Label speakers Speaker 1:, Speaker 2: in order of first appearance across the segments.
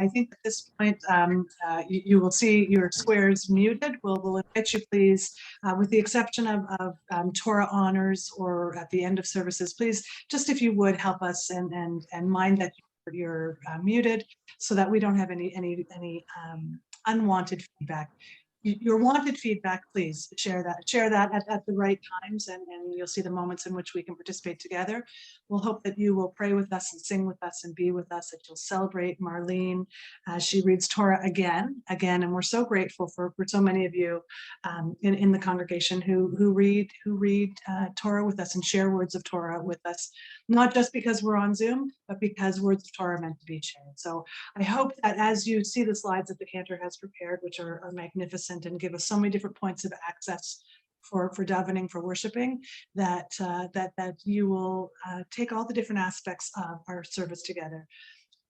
Speaker 1: I think at this point, you will see your squares muted. We'll invite you, please, with the exception of Torah honors or at the end of services, please, just if you would help us and mind that you're muted so that we don't have any unwanted feedback. Your wanted feedback, please share that at the right times, and you'll see the moments in which we can participate together. We'll hope that you will pray with us and sing with us and be with us, that you'll celebrate Marlene as she reads Torah again, and we're so grateful for so many of you in the congregation who read Torah with us and share words of Torah with us, not just because we're on Zoom, but because words of Torah are meant to be shared. So I hope that as you see the slides that the cantor has prepared, which are magnificent and give us so many different points of access for davening, for worshiping, that you will take all the different aspects of our service together.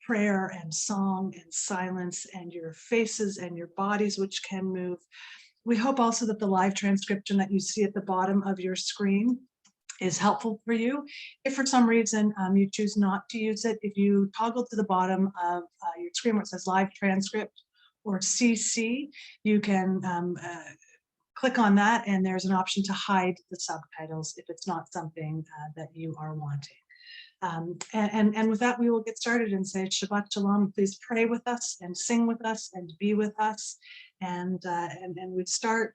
Speaker 1: Prayer and song and silence and your faces and your bodies, which can move. We hope also that the live transcription that you see at the bottom of your screen is helpful for you. If for some reason you choose not to use it, if you toggle to the bottom of your screen where it says live transcript or CC, you can click on that, and there's an option to hide the subtitles if it's not something that you are wanting. And with that, we will get started and say Shabbat Shalom. Please pray with us and sing with us and be with us. And we start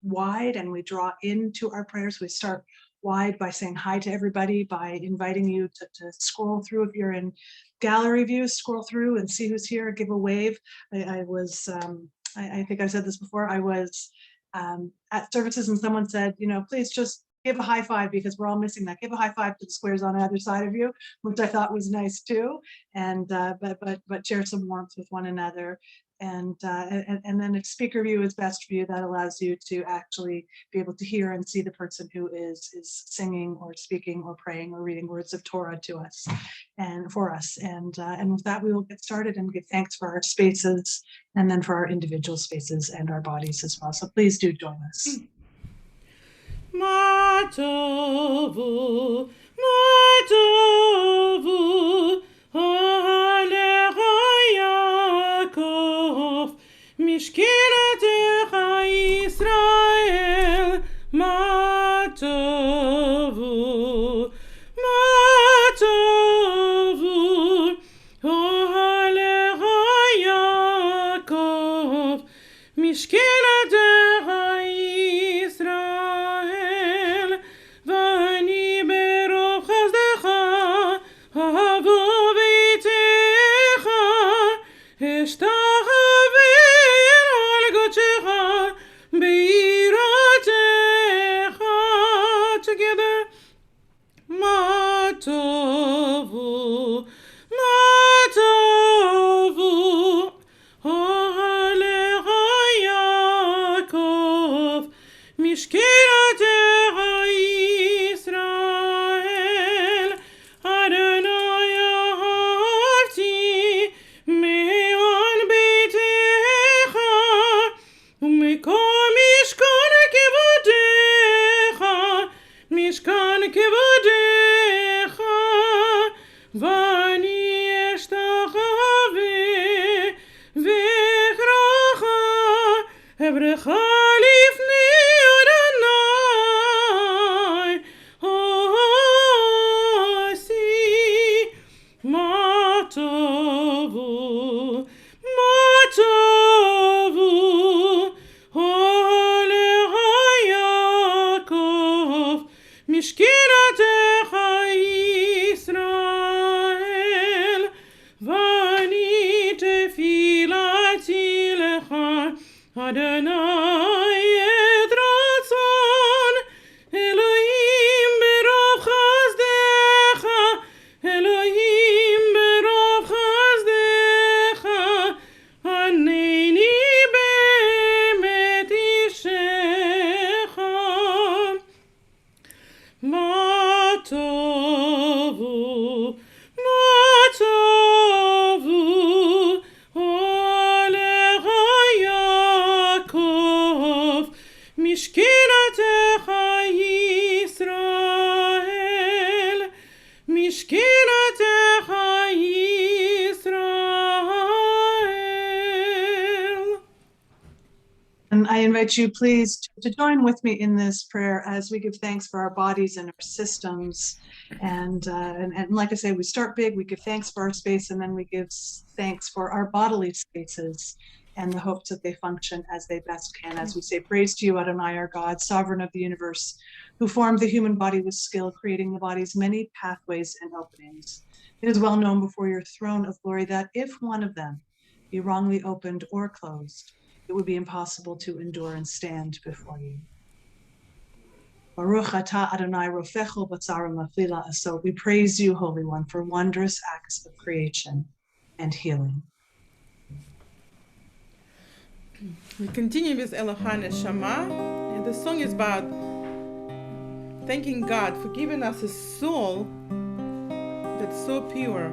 Speaker 1: wide and we draw into our prayers. We start wide by saying hi to everybody, by inviting you to scroll through. If you're in gallery view, scroll through and see who's here, give a wave. I think I've said this before. I was at services and someone said, please just give a high five because we're all missing that. Give a high five to the squares on either side of you, which I thought was nice too. And but share some warmth with one another. And then if speaker view is best view, that allows you to actually be able to hear and see the person who is singing or speaking or praying or reading words of Torah to us and for us. And with that, we will get started and give thanks for our spaces and then for our individual spaces and our bodies as well. So please do join us.
Speaker 2: Ma tovu, ma tovu, Alecha Yaakov, Mishkeletecha Yisrael, ma tovu, Alecha Yaakov, Mishkeletecha Yisrael, Vani berov chazdecha, havo v'itecha, eshtachavir al gochecha, beiratecha. Together, ma tovu, Alecha Yaakov, Mishkeletecha Yisrael, Adonai ahavti me'on beitecha, u'mekom mishkan kevodecha, vani eshtachaveh v'echracha, evrecha lifnei Adonai, osi, ma tovu, Alecha Yaakov, Mishkeletecha Yisrael, Vani tefilati lecha, Adonai et ratzon, Elohim berov chazdecha, Elohim berov chazdecha, Haneni be'emet ishecha. Ma tovu, Alecha Yaakov,
Speaker 1: And I invite you, please, to join with me in this prayer as we give thanks for our bodies and our systems. And like I say, we start big, we give thanks for our space, and then we give thanks for our bodily spaces and the hopes that they function as they best can. As we say, praise to you, Adonai, our God, sovereign of the universe, who formed the human body with skill, creating the body's many pathways and openings. It is well known before your throne of glory that if one of them be wrongly opened or closed, it would be impossible to endure and stand before you. Baruch atah Adonai rofecho b'tzarim lafila. So we praise you, Holy One, for wondrous acts of creation and healing.
Speaker 2: We continue with Eloha Neshama, and the song is about thanking God for giving us a soul that's so pure.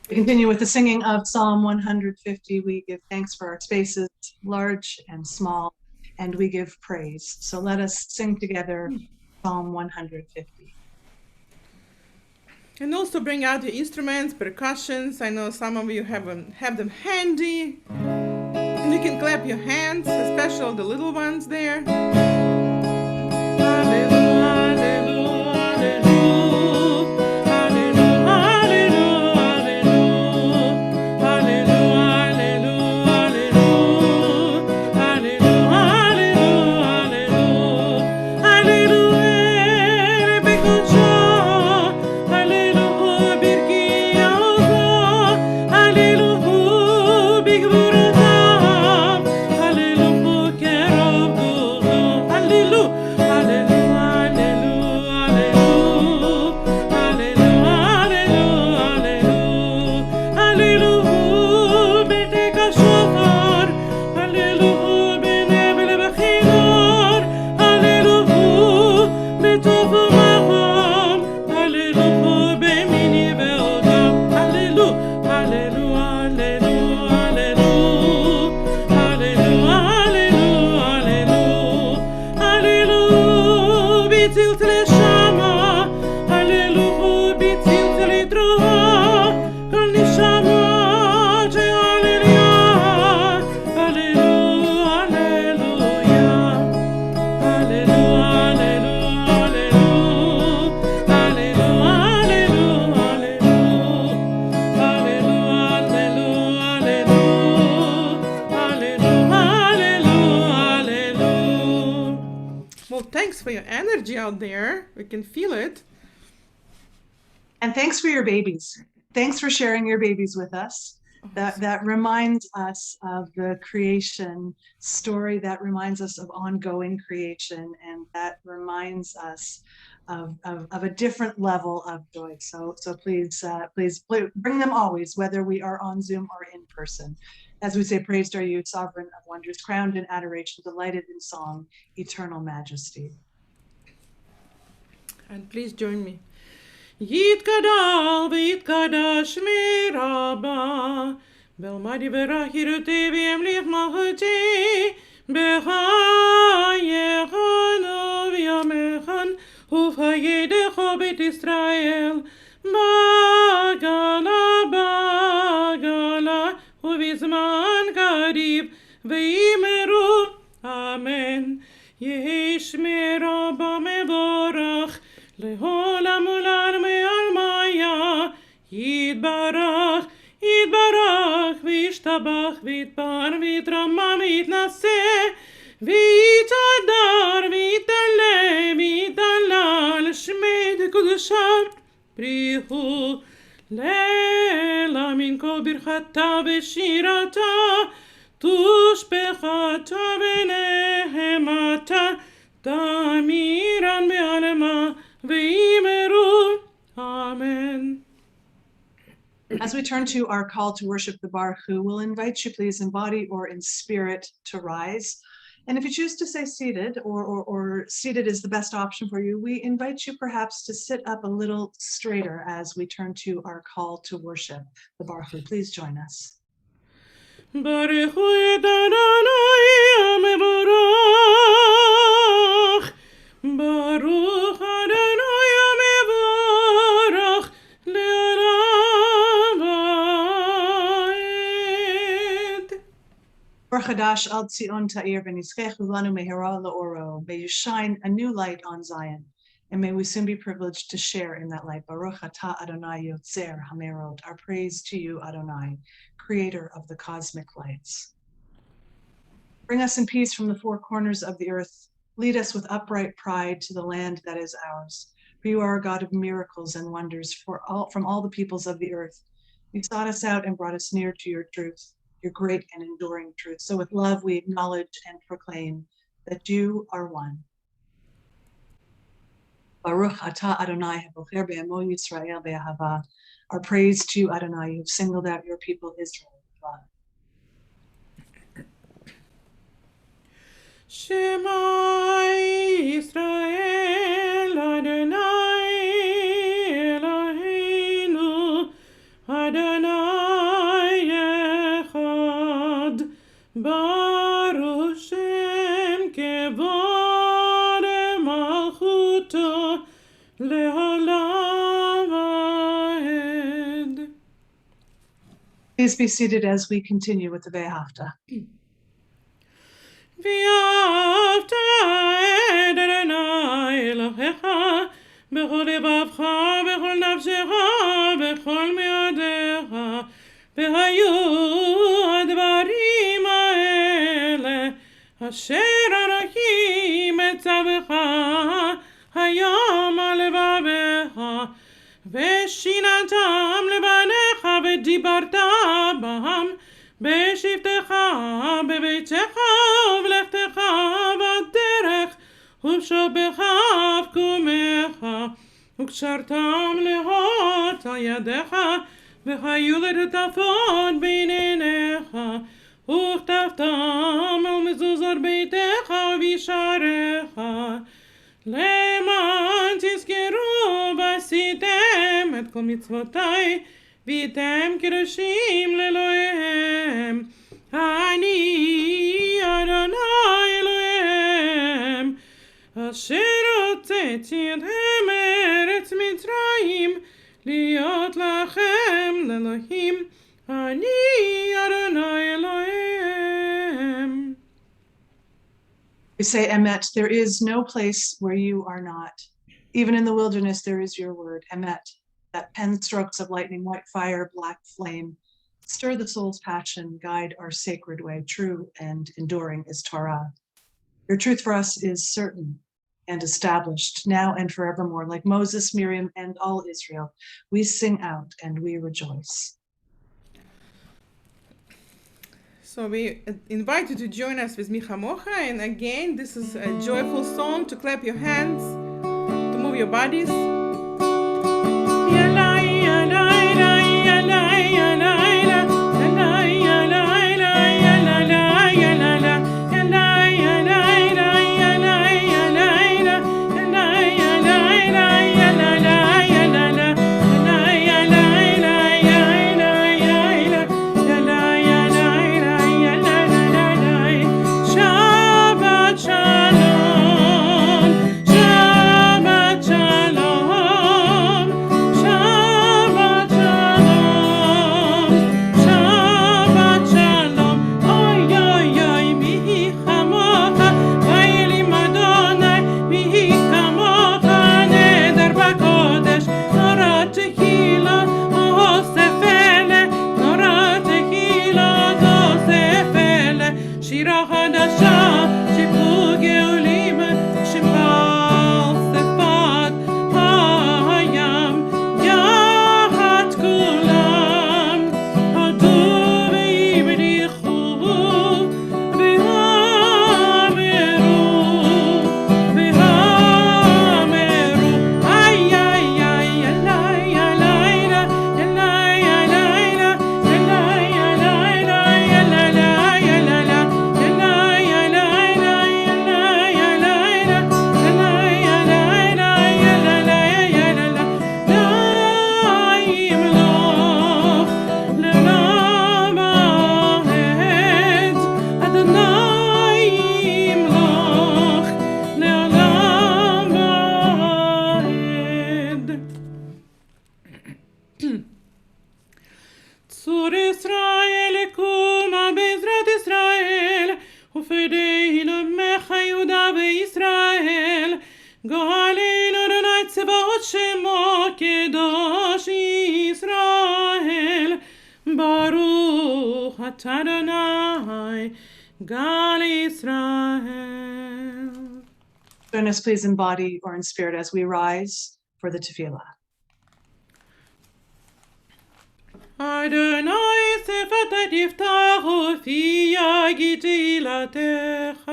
Speaker 1: We continue with the singing of Psalm 150. We give thanks for our spaces, large and small, and we give praise. So let us sing together Psalm 150.
Speaker 2: And also bring out your instruments, percussions. I know some of you have them handy. And you can clap your hands, especially the little ones there. For your energy out there. We can feel it.
Speaker 1: And thanks for your babies. Thanks for sharing your babies with us. That reminds us of the creation story, that reminds us of ongoing creation, and that reminds us of a different level of joy. So please bring them always, whether we are on Zoom or in person. As we say, praised are you, sovereign of wonders, crowned in adoration, delighted in song, eternal majesty.
Speaker 2: And please join me. Yitkadal v'yitkadash miraba Belmadi v'rachiruti v'yemlich malchuti B'chayechanu v'yamechan ישמרה במבורך, לעולם עולם מעלמיה, יתברך, יתברך, וישתבח, ויתפאר, ויתרומם, ויתנשא, ויתהדר, ויתעלה, ויתעלה, לשמי קדושם, בריחו, לילה מן כל ברכתה ושירתה, תושבחתה ונהמתה, תמירן בעלמה, ויאמרו, Amen.
Speaker 1: As we turn to our call to worship the Baruch Hu, we'll invite you please in body or in spirit to rise. And if you choose to stay seated or seated is the best option for you, we invite you perhaps to sit up a little straighter as we turn to our call to worship the Baruch Hu. Please join us.
Speaker 2: Baruch hu et Adonai hamevorach. Baruch Adonai hamevorach le'olam va'ed.
Speaker 1: Or Chadash al Tzion Ta'ir v'nizchechu lanu mehira la'oro. May you shine a new light on Zion, and may we soon be privileged to share in that light. Baruch atah Adonai Yotzer Hamerot. Our praise to you, Adonai, creator of the cosmic lights. Bring us in peace from the four corners of the earth. Lead us with upright pride to the land that is ours. For you are a God of miracles and wonders from all the peoples of the earth. You sought us out and brought us near to your truth, your great and enduring truth. So with love we acknowledge and proclaim that you are one. Baruch atah Adonai habocher be'amo Yisrael be'ahava. Our praise to you, Adonai, you have singled out your people Israel with love.
Speaker 2: Shema Yisrael Adonai Eloheinu Adonai Echad Baruch Shem Kevod Malchuto Le'olam Va'ed.
Speaker 1: Please be seated as we continue with the Ve'ahavta.
Speaker 2: ואהבת את אדוני אלוהיך בכל לבבך, בכל נפשך, בכל מאודיך, והיו הדברים האלה אשר אנוכי מצווך היום על לבבך, ושיננתם לבניך ודיברת בהם בשבתך, בביתך ובלכתך בדרך, ובשוכבך ובקומך, וקשרתם להות על ידיך, והיו לטפות בין עיניך, וכתבתם על מזוזות ביתך ובשעריך, למען תזכרו ועשיתם את כל מצוותי, והייתם קדושים לאלוהיהם. אני אדוני אלוהיהם, אשר הוצאתי אתכם מארץ מצרים, להיות לכם לאלוהים. אני אדוני אלוהיהם.
Speaker 1: We say, Emet, there is no place where you are not. Even in the wilderness, there is your word, Emet. That pen strokes of lightning, white fire, black flame, stir the soul's passion, guide our sacred way. True and enduring is Torah. Your truth for us is certain and established now and forevermore. Like Moses, Miriam, and all Israel, we sing out and we rejoice.
Speaker 2: So we invite you to join us with Micha Mocha, and again, this is a joyful song to clap your hands, to move your bodies. Shabbat shalom, Shabbat shalom. ישראל, גואלנו אדוני צבאות שמו קדוש ישראל, ברוך אתה אדוני גאל ישראל.
Speaker 1: Join us please in body or in spirit as we rise for the tefillah.
Speaker 2: Adonai sefata tiftachu fi yagi tehillatech.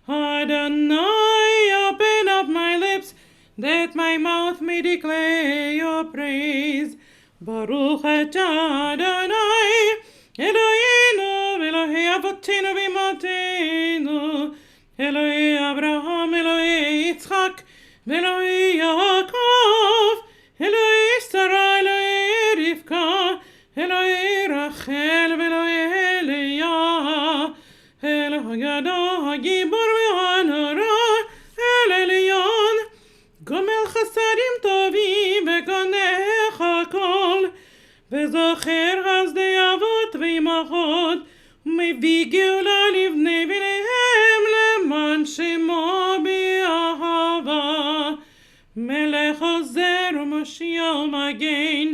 Speaker 2: Adonai, open up my lips, that my mouth may declare your praise. Baruch atah Adonai, Eloheinu, Elohei avotenu v'imotenu, Elohei Abraham, Elohei Yitzchak, Elohei Yaakov, Elohei Sarah, Elohei Rivka, Elohei Rachel, Elohei Leah, El Haggadah, Hagibor v'Hanora, El Elyon, Gomel Chasadim Tovim v'Konech HaKol, v'Zocher Chazdei Avot v'Imachot, ומביא גאולה לבני בניהם למען שמו באהבה. מלך עוזר ומושיע ומגן,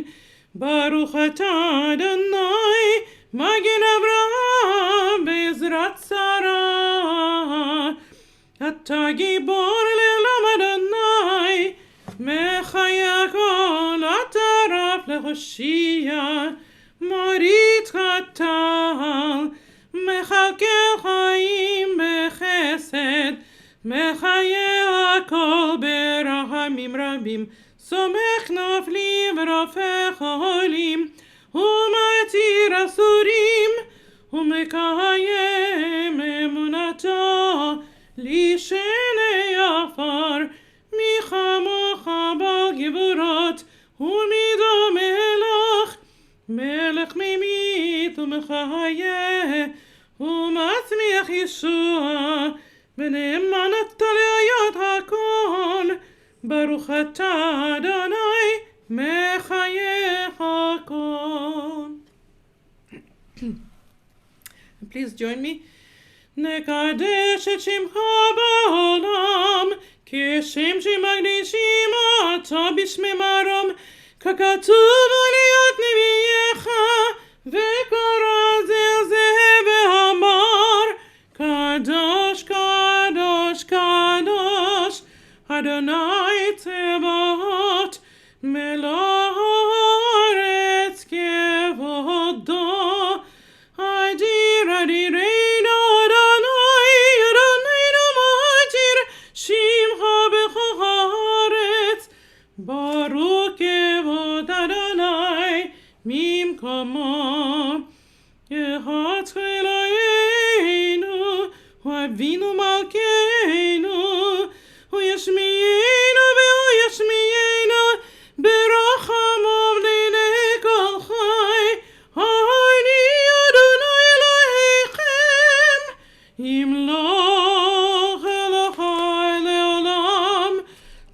Speaker 2: ברוך אתה אדוני מגן אברהם בעזרת שרה. אתה גיבור לעולם אדוני, מחיה כל אתה רב להושיע. מוריד חטל, מחלקל חיים בחסד, מחיה הכל ברחמים רבים, סומך נופלים ורופא חולים, ומתיר אסורים, ומקיים אמונתו לשני עפר, מי כמוך בעל גבורות, ומידו מלך, מלך ממית ומחיה, ומצמיח ישוע, ונאמנת להיות הכל, ברוך אתה אדוני מחיה הכל. Please join me. נקדש את שמך בעולם, כשם שמקדישים אותו בשמי מרום, ככתוב להיות נביאך, וקרא זה ואמר, קדוש קדוש קדוש, אדוני צבאות, מלוא הארץ כבודו. אדיר אדירנו אדוני, אדוננו מאדיר, שמך בכל הארץ, ברוך כבוד אדוני ממקומו. יחץ אלוהינו, ואבינו מלכנו, הוא ישמיענו והוא ישמיענו, ברחמיו לעיני כל חי. אני אדוני אלוהיכם, ימלוך אלוהי לעולם,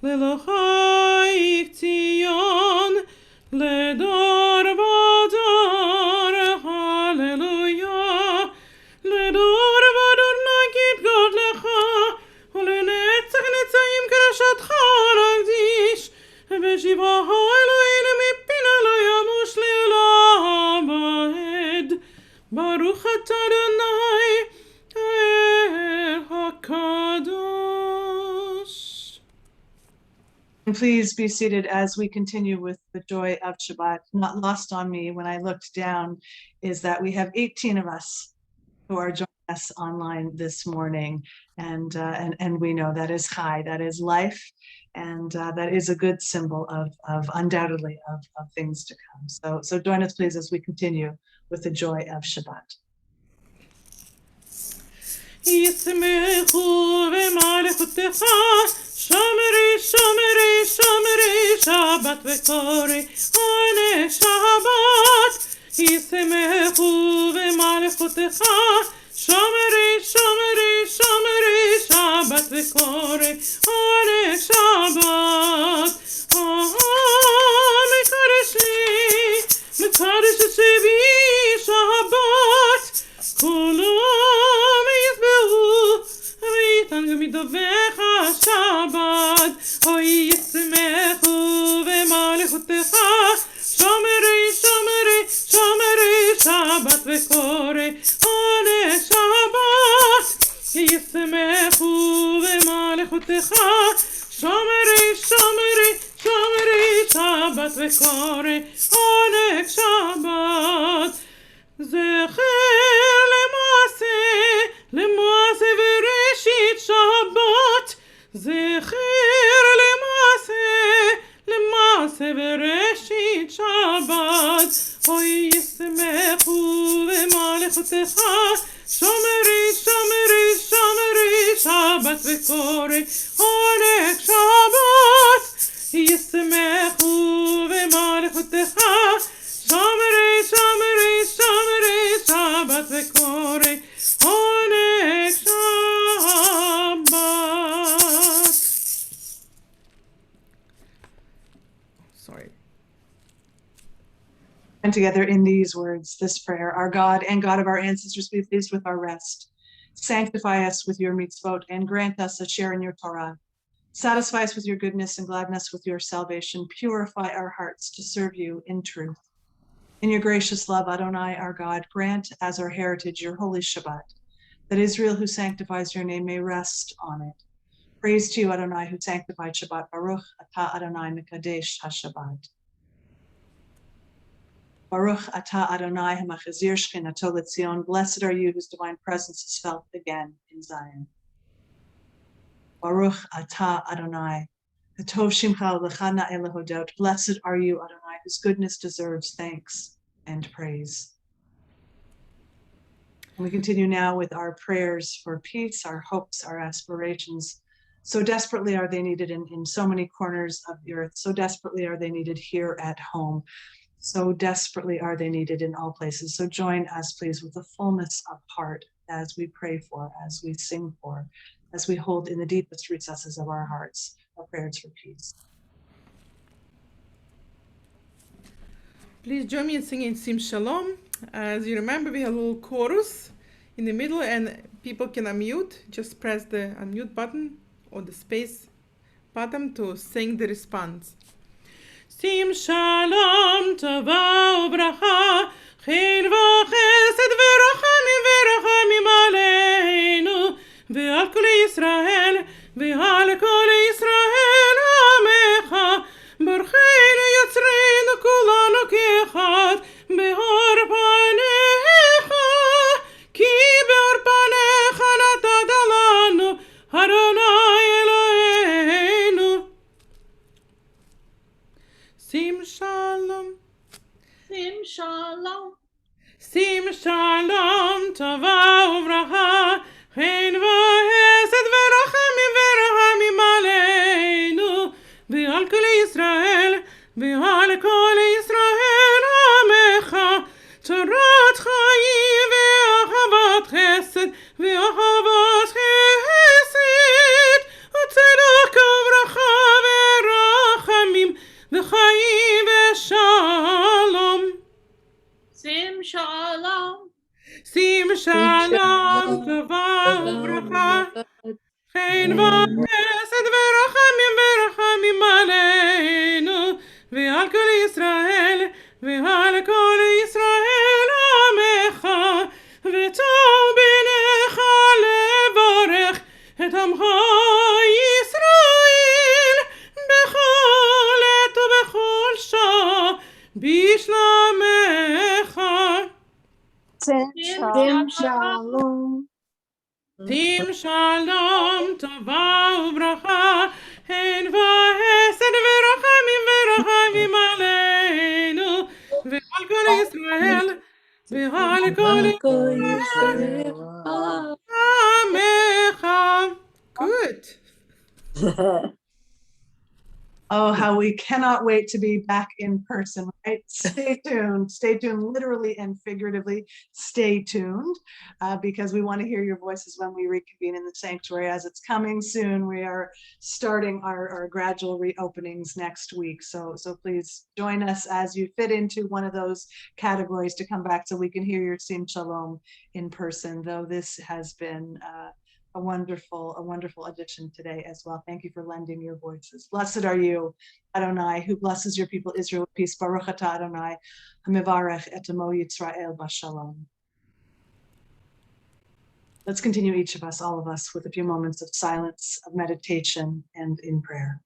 Speaker 2: לאלוהי ציון, לדור ודור, הללויה. לדור ודור נגיד גודלך, ולנצח נצחים קדושתך נקדיש, ושבחה אלוהינו מפינו לא ימוש לעולם ועד. ברוך אתה אדוני האל הקדוש.
Speaker 1: And please be seated as we continue with the joy of Shabbat. Not lost on me when I looked down is that we have 18 of us who are joining us online this morning. And we know that is chai, that is life, and that is a good symbol of undoubtedly of things to come. So join us please as we continue with the joy of Shabbat.
Speaker 2: ישמחו במלכותך, שומרי שומרי שומרי שבת וקוראי עונג שבת. ישמחו במלכותך, שומרי שומרי שומרי שבת וקוראי עונג שבת. מקדש לי, מקדש שבי שבת, כולם ישבעו מדובך שבת, אוי ישמחו במלכותך, שומרי שומרי שומרי שבת וקורא עונג שבת, ישמחו במלכותך, שומרי שומרי שומרי שבת וקורא עונג שבת. זכר למעשה וראשית שבת, זכר למעשה וראשית שבת, אוי ישמחו במלכותך, שומרי שומרי שומרי שבת וקורא עונג שבת, ישמחו במלכותך, שומרי שומרי שומרי שבת וקורא עונג שבת. Sorry.
Speaker 1: And together in these words, this prayer: Our God and God of our ancestors, be pleased with our rest. Sanctify us with your mitzvot and grant us a share in your Torah. Satisfy us with your goodness and gladden us with your salvation. Purify our hearts to serve you in truth. In your gracious love, Adonai, our God, grant as our heritage your holy Shabbat, that Israel who sanctifies your name may rest on it. Praise to you, Adonai, who sanctified Shabbat. Baruch atah Adonai mekadesh haShabbat. Baruch atah Adonai hamachazir shchinato l'Tzion. Blessed are you whose divine presence is felt again in Zion. Baruch atah Adonai. Hatov shimcha u'lecha na'eh lehodot. Blessed are you, Adonai, whose goodness deserves thanks and praise. And we continue now with our prayers for peace, our hopes, our aspirations. So desperately are they needed in so many corners of the earth. So desperately are they needed here at home. So desperately are they needed in all places. So join us, please, with the fullness of heart as we pray for, as we sing for, as we hold in the deepest recesses of our hearts our prayers for peace.
Speaker 2: Please join me in singing Sim Shalom. As you remember, we have a little chorus in the middle and people can unmute. Just press the unmute button or the space button to sing the response. Sim Shalom Tova ubracha, Chen v'chesed v'rachamim aleinu, ve'al kol Yisrael, ve'al kol Yisrael amecha, barcheinu yatzreinu kulanu k'echad, be'or panecha, ki be'or panecha natat lanu, Adonai Eloheinu. Sim Shalom.
Speaker 3: Sim Shalom.
Speaker 2: Sim Shalom Tova ubracha, Chen v'chesed v'rachamim aleinu, ve'al kol Yisrael, ve'al kol Yisrael amecha, Torat chayim ve'ahavat chesed, ve'ahavat chesed, u'tzedak ubracha ve'rachamim, ve'chayim ve'shalom.
Speaker 3: Sim Shalom.
Speaker 2: Sim Shalom Tova ubracha, Chen v'chesed v'rachamim aleinu, ve'al kol Yisrael, ve'al kol Yisrael amecha, v'tov b'necha levarech et amcha Yisrael, b'chol et u'b'chol shah, b'shlamecha.
Speaker 3: Sim Shalom.
Speaker 2: Sim Shalom Tova ubracha, Chen v'chesed v'rachamim aleinu, ve'al kol Yisrael, ve'al kol Yisrael amecha. Good.
Speaker 1: Oh, how we cannot wait to be back in person, right? Stay tuned, literally and figuratively, stay tuned, because we want to hear your voices when we reconvene in the sanctuary. As it's coming soon, we are starting our gradual reopenings next week. So please join us as you fit into one of those categories to come back so we can hear your Sim Shalom in person, though this has been a wonderful addition today as well. Thank you for lending your voices. Blessed are you, Adonai, who blesses your people Israel with peace. Baruch atah Adonai, hamivarech et amo Yisrael bashalom. Let's continue, each of us, all of us, with a few moments of silence, of meditation, and in prayer.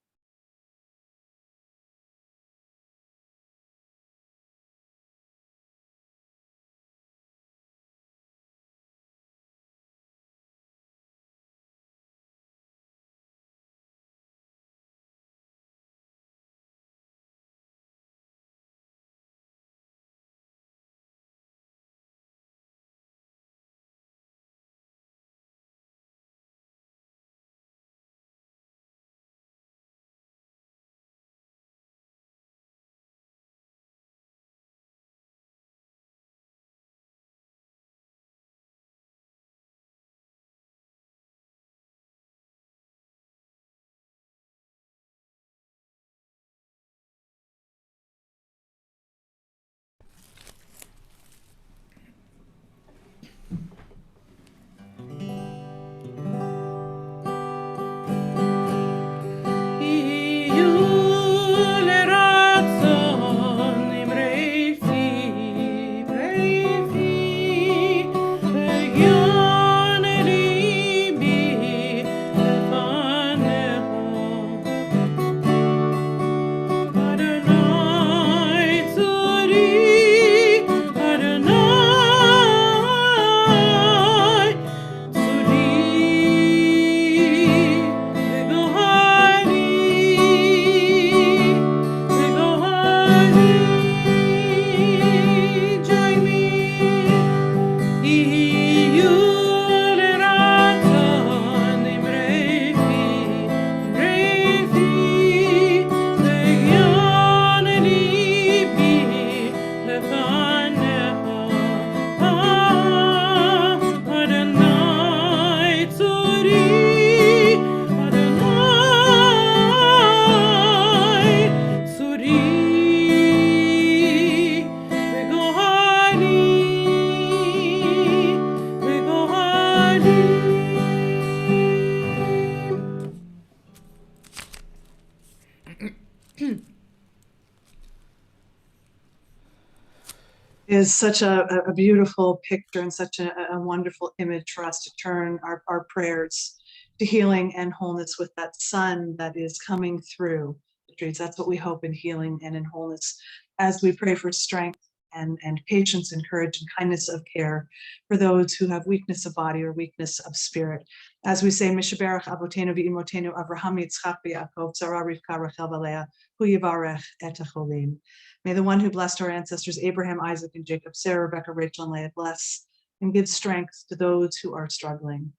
Speaker 1: Is such a beautiful picture and such a wonderful image for us to turn our prayers to healing and wholeness with that sun that is coming through the trees. That's what we hope in healing and in wholeness as we pray for strength and patience and courage and kindness of care for those who have weakness of body or weakness of spirit. As we say, Mishaberach Avotenu v'Imotenu Avraham Yitzchak v'Yaakov Sarah Rivka Rachel v'Leah Hu Yivarech et Acholim. May the one who blessed our ancestors, Abraham, Isaac, and Jacob, Sarah, Rebecca, Rachel, and Leah, bless and give strength to those who are struggling.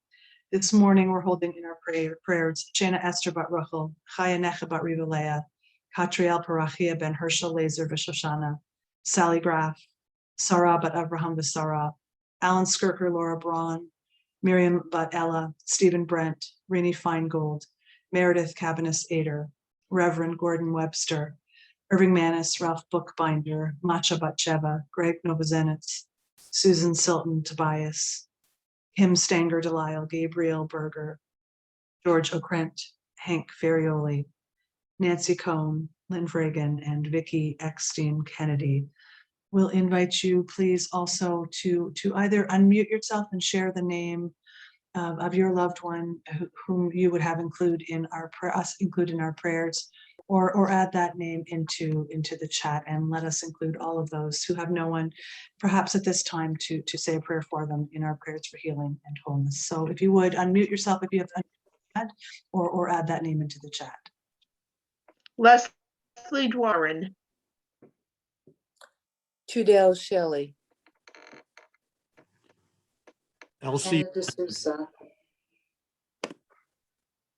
Speaker 1: This morning, we're holding in our prayers, Shana Esther bat Rachel, Chaya Necha bat Riva Leah, Katriel Parachia ben Herschel Laser v'Shoshana, Sally Graff, Sarah bat Abraham v'Sarah, Alan Skirker, Laura Braun, Miriam bat Ella, Stephen Brent, Rini Feingold, Meredith Cabanis Ader, Reverend Gordon Webster, Irving Manis, Ralph Bookbinder, Macha Batcheva, Greg Novozenitz, Susan Silton Tobias, Kim Stanger Delisle, Gabriel Berger, George Okrent, Hank Ferrioli, Nancy Cohn, Lynn Fragan, and Vicki Eckstein Kennedy. We'll invite you, please, also to either unmute yourself and share the name of your loved one whom you would have include in our prayers, or add that name into the chat, and let us include all of those who have no one, perhaps at this time, to say a prayer for them in our prayers for healing and wholeness. So if you would unmute yourself, if you have add, or add that name into the chat.
Speaker 3: Leslie Dwarren.
Speaker 4: Trudell Shelley.
Speaker 5: Elsie
Speaker 4: Anna D'Souza.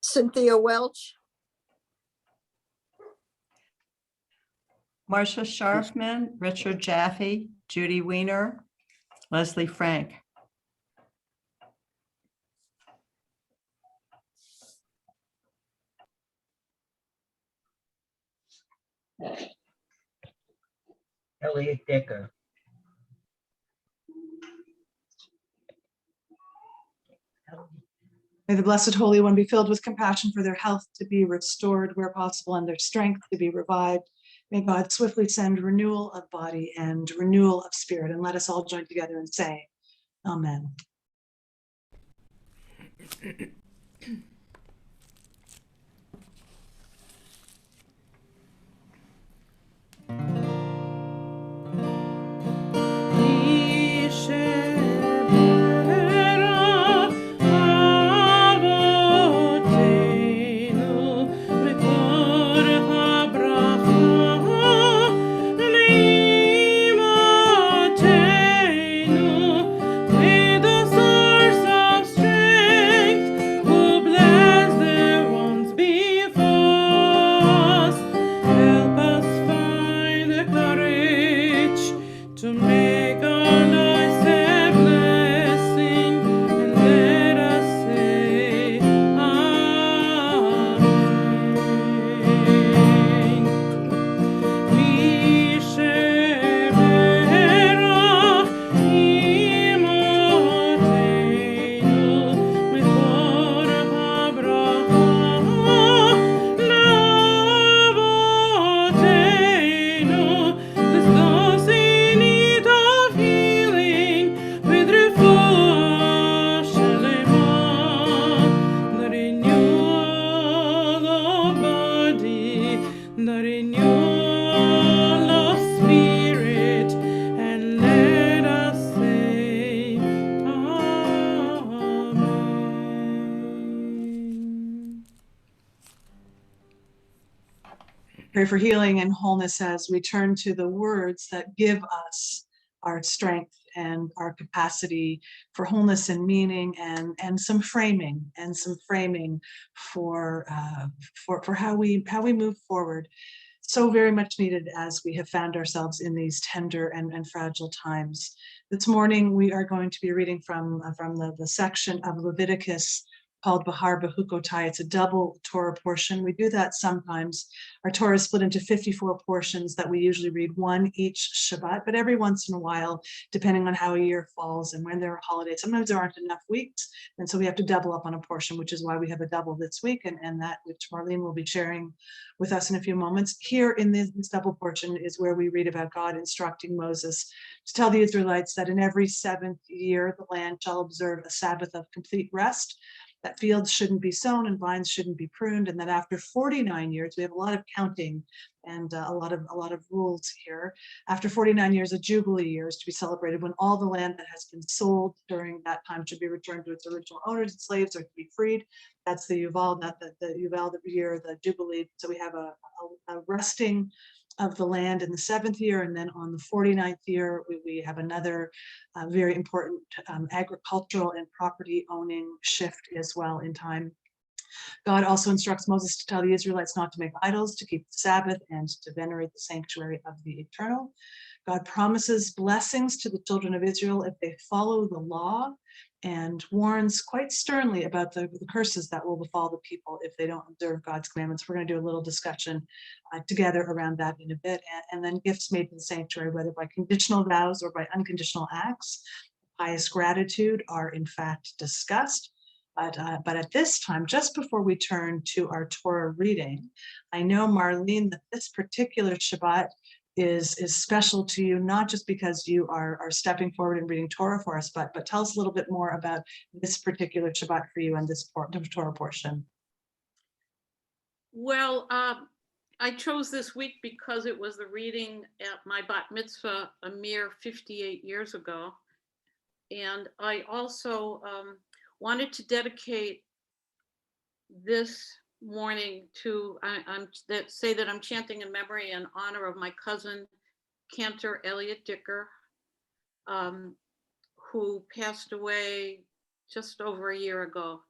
Speaker 6: Cynthia Welch,
Speaker 7: Marcia Scharfman, Richard Jaffe, Judy Weiner, Leslie Frank.
Speaker 8: Elliot Dicker.
Speaker 1: May the Blessed Holy One be filled with compassion for their health to be restored where possible and their strength to be revived. May God swiftly send renewal of body and renewal of spirit. And let us all join together and say, Amen.
Speaker 2: To make our lives a blessing, and let us say Amen. Vishemerach imotenu, mikor habracha lavotenu. This goes in need of healing with refuah shelema, the renewal of body, the renewal of spirit, and let us say Amen.
Speaker 1: Pray for healing and wholeness as we turn to the words that give us our strength and our capacity for wholeness and meaning, and some framing for how we move forward. So very much needed as we have found ourselves in these tender and fragile times. This morning we are going to be reading from the section of Leviticus called Bahar Behukotai. It's a double Torah portion. We do that sometimes. Our Torah is split into 54 portions that we usually read one each Shabbat, but every once in a while, depending on how a year falls and when there are holidays, sometimes there aren't enough weeks. And so we have to double up on a portion, which is why we have a double this week, and that which Marlene will be sharing with us in a few moments. Here in this double portion is where we read about God instructing Moses to tell the Israelites that in every 7th year, the land shall observe a Sabbath of complete rest, that fields shouldn't be sown and vines shouldn't be pruned, and that after 49 years, we have a lot of counting and a lot of rules here. After 49 years, a jubilee year is to be celebrated when all the land that has been sold during that time should be returned to its original owners and slaves, or to be freed. That's the Yuval, not the Yuval year, the jubilee. So we have a resting of the land in the 7th year, and then on the 49th year we have another very important agricultural and property owning shift as well in time. God also instructs Moses to tell the Israelites not to make idols, to keep the Sabbath, and to venerate the sanctuary of the Eternal. God promises blessings to the children of Israel if they follow the law, and warns quite sternly about the curses that will befall the people if they don't observe God's commandments. We're going to do a little discussion together around that in a bit. And then gifts made to the sanctuary, whether by conditional vows or by unconditional acts, pious gratitude are in fact discussed. But at this time, just before we turn to our Torah reading, I know, Marlene, that this particular Shabbat is special to you, not just because you are stepping forward and reading Torah for us, but tell us a little bit more about this particular Shabbat for you and this Torah portion.
Speaker 3: Well, I chose this week because it was the reading at my bat mitzvah a mere 58 years ago. And I also wanted to dedicate this morning to, say that I'm chanting in memory and honor of my cousin, Cantor Elliot Dicker, who passed away just over a year ago,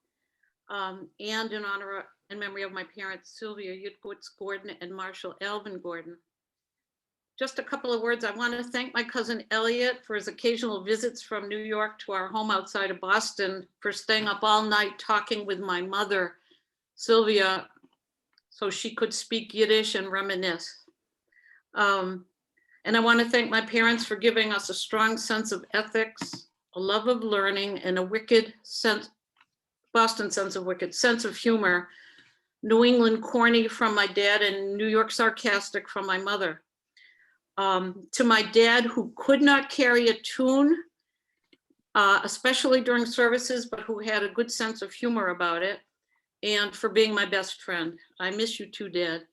Speaker 3: and in honor and memory of my parents, Sylvia Yutkowitz Gordon and Marshall Elvin Gordon. Just a couple of words. I want to thank my cousin Elliot for his occasional visits from New York to our home outside of Boston, for staying up all night talking with my mother, Sylvia, so she could speak Yiddish and reminisce. And I want to thank my parents for giving us a strong sense of ethics, a love of learning, and a wicked sense Boston sense of wicked, sense of humor, New England corny from my dad, and New York sarcastic from my mother. To my dad, who could not carry a tune, especially during services, but who had a good sense of humor about it, and for being my best friend. I miss you too, Dad.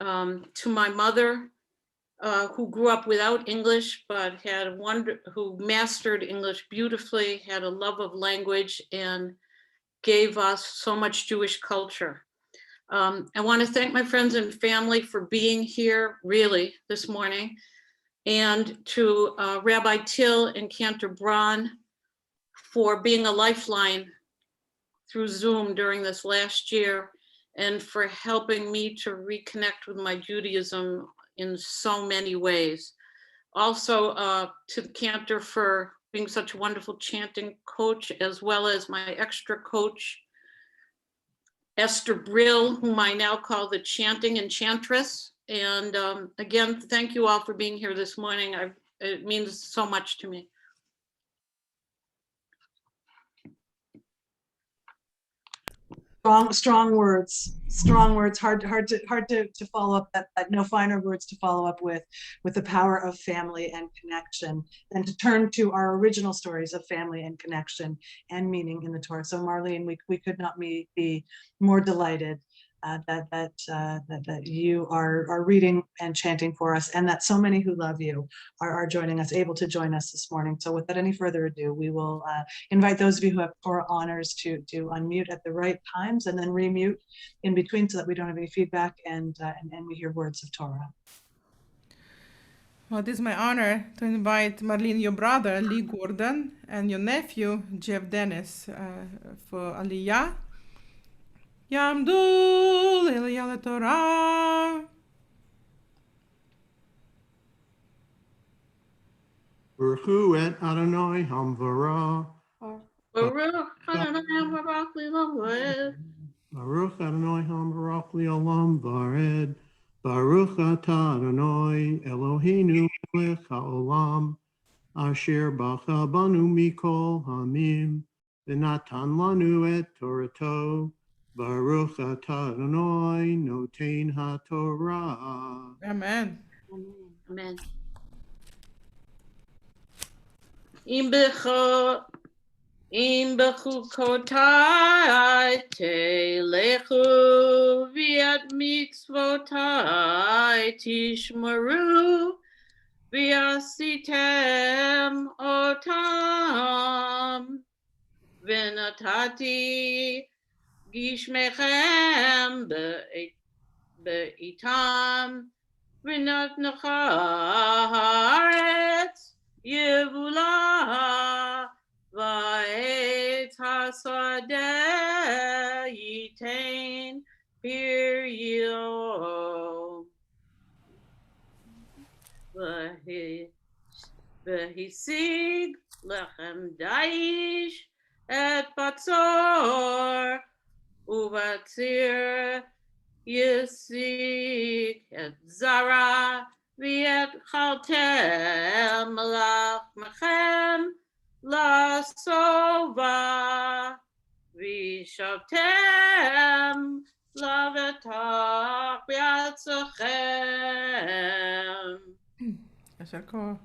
Speaker 3: To my mother, who grew up without English, but who mastered English beautifully, had a love of language, and gave us so much Jewish culture. I want to thank my friends and family for being here, really, this morning, and to Rabbi Till and Cantor Braun for being a lifeline through Zoom during this last year, and for helping me to reconnect with my Judaism in so many ways. Also to Cantor for being such a wonderful chanting coach, as well as my extra coach, Esther Brill, whom I now call the chanting enchantress. And again, thank you all for being here this morning. It means so much to me.
Speaker 1: Strong words, hard to follow up that no finer words to follow up with the power of family and connection, and to turn to our original stories of family and connection and meaning in the Torah. So Marlene, we could not be more delighted that you are reading and chanting for us, and that so many who love you are joining us, able to join us this morning. So without any further ado, we will invite those of you who have Torah honors to unmute at the right times and then remute in between, so that we don't have any feedback and we hear words of Torah.
Speaker 2: Well, it is my honor to invite Marlene, your brother, Lee Gordon, and your nephew, Jeff Dennis, for Aliyah. Yamdu Lilya Torah.
Speaker 5: Baruch et Adonai Hamvara.
Speaker 3: Baruch Adonai Baruch Le'olam.
Speaker 5: Baruch Adonai Hamvara Le'olam Vared. Baruch atah Adonai Eloheinu melech haolam. Asher bacha banu mikol hamim. V'natan lanu et Torato. Baruch atah Adonai noten haTorah.
Speaker 2: Amen.
Speaker 3: Amen. Im bechukotai telechu v'at mitzvotai tishmeru v'asitem otam v'natati gishmechem be'itam v'natnecha haaretz Yevula va'et hasadeh yitain piryo v'hisig lechem daish et batzor uvatzir yisig et zara V'et chaltem lachem la sova v'shavtem lavetach b'yatzachem.
Speaker 2: Yasher koach.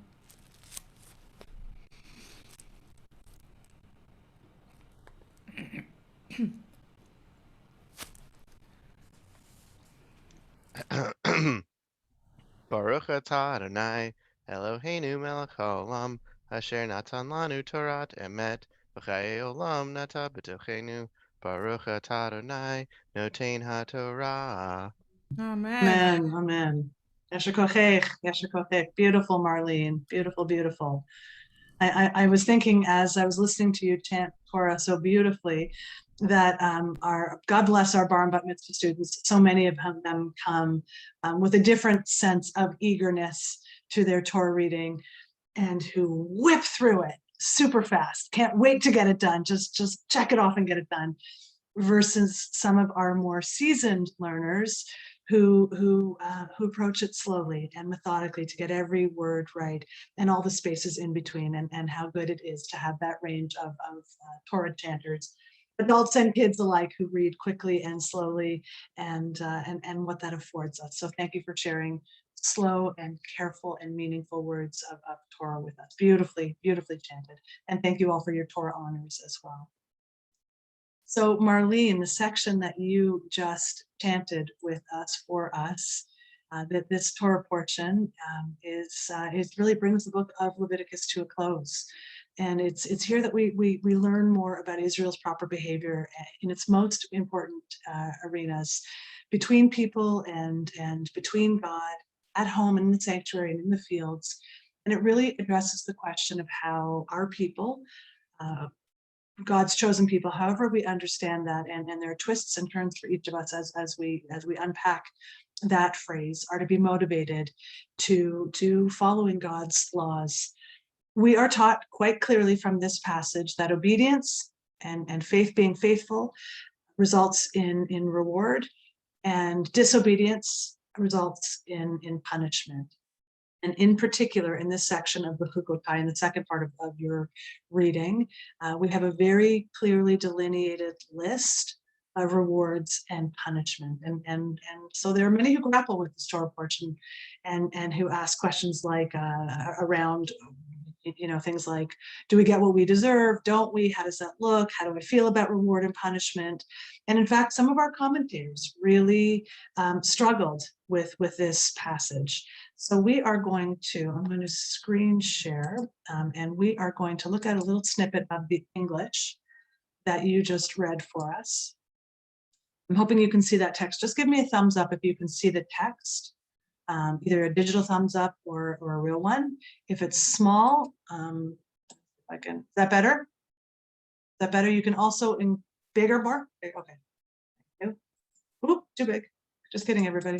Speaker 9: Baruch atah Adonai Eloheinu melech haolam asher natan lanu Torat emet v'chayei olam nata b'tochenu Baruch atah Adonai noten haTorah.
Speaker 2: Amen.
Speaker 1: Amen. Yasher kochech. Beautiful, Marlene. Beautiful. I was thinking, as I was listening to you chant Torah so beautifully, that God bless our bar and bat mitzvah students. So many of them come with a different sense of eagerness to their Torah reading, and who whip through it super fast. Can't wait to get it done. Just check it off and get it done. Versus some of our more seasoned learners who approach it slowly and methodically to get every word right, and all the spaces in between, and how good it is to have that range of Torah chanters adults and kids alike who read quickly and slowly, and what that affords us. So thank you for sharing slow and careful and meaningful words of Torah with us. Beautifully, beautifully chanted. And thank you all for your Torah honors as well. So Marlene, the section that you just chanted with us for us, that this Torah portion is really brings the book of Leviticus to a close. And it's here that we learn more about Israel's proper behavior in its most important arenas, between people and between God, at home in the sanctuary and in the fields. And it really addresses the question of how our people, God's chosen people, however we understand that, and there are twists and turns for each of us as we unpack that phrase, are to be motivated to following God's laws. We are taught quite clearly from this passage that obedience and faith, being faithful, results in reward, and disobedience results in punishment. And in particular, in this section of the Chukotai, in the second part of your reading, we have a very clearly delineated list of rewards and punishment. And so there are many who grapple with this Torah portion and who ask questions like around, things like, do we get what we deserve? Don't we? How does that look? How do I feel about reward and punishment? And in fact, some of our commentators really struggled with this passage. So I'm going to screen share, and we are going to look at a little snippet of the English that you just read for us. I'm hoping you can see that text. Just give me a thumbs up if you can see the text. Either a digital thumbs up or a real one. If it's small, is that better? Is that better? You can also in bigger, more? Okay. Oop, too big. Just kidding, everybody.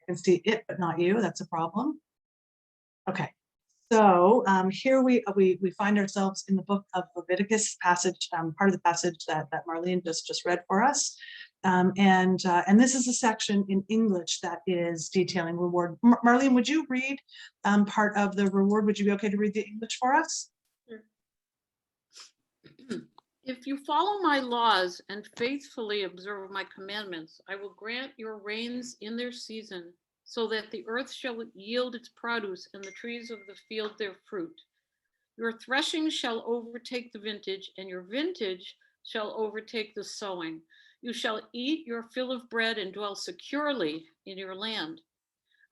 Speaker 1: I can see it, but not you. That's a problem. Okay. So here we find ourselves in the book of Leviticus passage, part of the passage that Marlene just read for us. And this is a section in English that is detailing reward. Marlene, would you read part of the reward? Would you be okay to read the English for us?
Speaker 3: Sure. If you follow my laws and faithfully observe my commandments, I will grant your rains in their season, so that the earth shall yield its produce and the trees of the field their fruit. Your threshing shall overtake the vintage, and your vintage shall overtake the sowing. You shall eat your fill of bread and dwell securely in your land.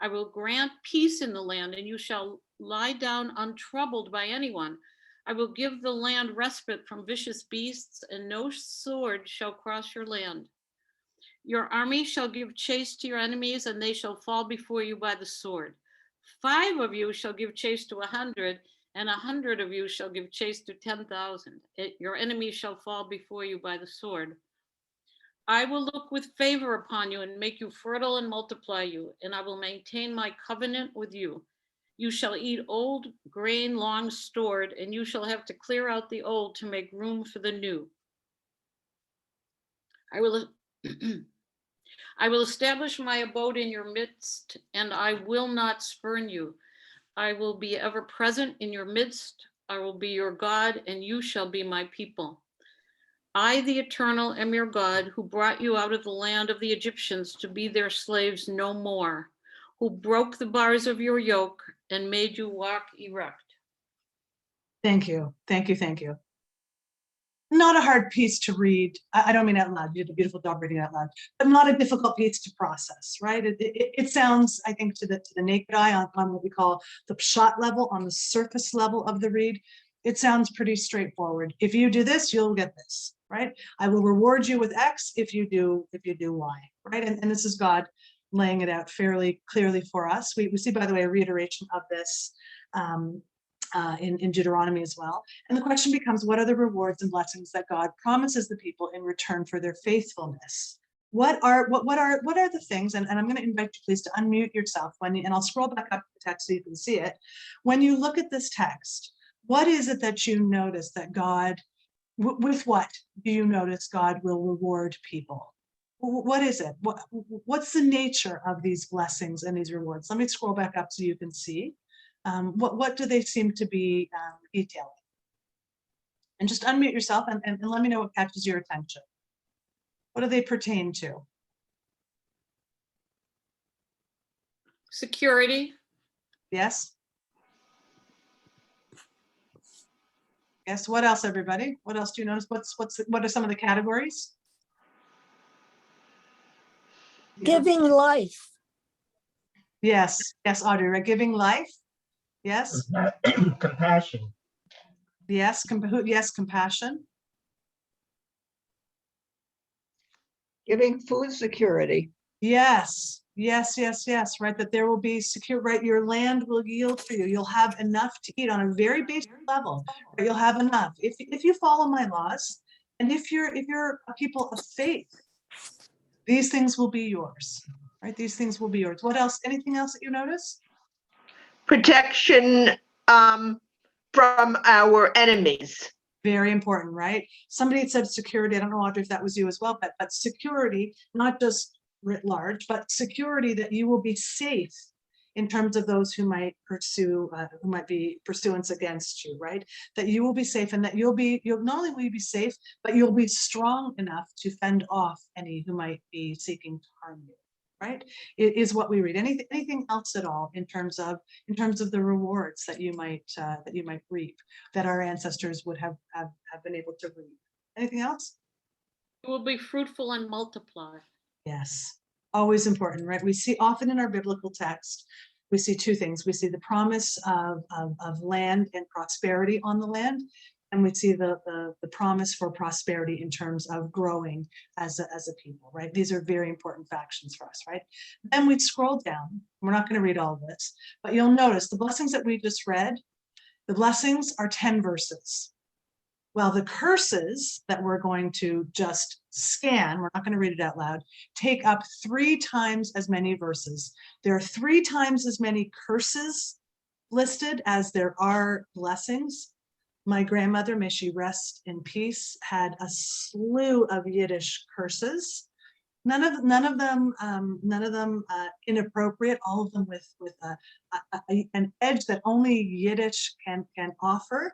Speaker 3: I will grant peace in the land, and you shall lie down untroubled by anyone. I will give the land respite from vicious beasts, and no sword shall cross your land. Your army shall give chase to your enemies, and they shall fall before you by the sword. 5 of you shall give chase to 100, and 100 of you shall give chase to 10,000. Your enemies shall fall before you by the sword. I will look with favor upon you and make you fertile and multiply you, and I will maintain my covenant with you. You shall eat old grain long stored, and you shall have to clear out the old to make room for the new. I will establish my abode in your midst, and I will not spurn you. I will be ever present in your midst. I will be your God, and you shall be my people. I, the Eternal, am your God, who brought you out of the land of the Egyptians to be their slaves no more, who broke the bars of your yoke and made you walk erect.
Speaker 1: Thank you. Thank you. Thank you. Not a hard piece to read. I don't mean out loud. You did a beautiful job reading out loud, but not a difficult piece to process, right? It sounds, I think, to the naked eye on what we call the pshat level, on the surface level of the read, it sounds pretty straightforward. If you do this, you'll get this, right? I will reward you with X if you do Y, right? And this is God laying it out fairly clearly for us. We see, by the way, a reiteration of this in Deuteronomy as well. And the question becomes, what are the rewards and blessings that God promises the people in return for their faithfulness? What are the things, and I'm going to invite you please to unmute yourself and I'll scroll back up the text so you can see it. When you look at this text, what is it that you notice that God, with what do you notice God will reward people? What is it? What's the nature of these blessings and these rewards? Let me scroll back up so you can see. What do they seem to be detailing? And just unmute yourself and let me know what catches your attention. What do they pertain to?
Speaker 3: Security,
Speaker 1: Yes? Yes, what else, everybody? What else do you notice? What are some of the categories?
Speaker 6: Giving life.
Speaker 1: Yes, yes, Audrey, right? Giving life. Yes,
Speaker 8: Compassion,
Speaker 1: yes, yes, compassion.
Speaker 4: Giving food security.
Speaker 1: Yes, yes, yes, yes, right, that there will be secure, right, your land will yield for you. You'll have enough to eat on a very basic level. Right? You'll have enough. If you follow my laws, and if you're a people of faith, these things will be yours, right? These things will be yours. What else? Anything else that you notice?
Speaker 10: Protection from our enemies.
Speaker 1: Very important, right? Somebody had said security. I don't know, Audrey, if that was you as well, but security, not just writ large, but security that you will be safe in terms of those who might pursue, who might be pursuance against you, right? That you will be safe, and that you'll not only will you be safe, but you'll be strong enough to fend off any who might be seeking to harm you, right? It is what we read. Anything else at all in terms of the rewards that you might reap, that our ancestors would have been able to reap? Anything else?
Speaker 3: it will be fruitful and multiply.
Speaker 1: Yes, always important, right? We see often in our biblical text, we see two things. We see the promise of land and prosperity on the land, and we see the promise for prosperity in terms of growing as a people, right? These are very important factions for us, right? Then we scroll down. We're not going to read all of this, but you'll notice the blessings that we just read, the blessings are 10 verses. Well, the curses that we're going to just scan, we're not going to read it out loud, take up 3 times as many verses. There are 3 times as many curses listed as there are blessings. My grandmother, may she rest in peace, had a slew of Yiddish curses. None of them inappropriate. All of them with an edge that only Yiddish can offer.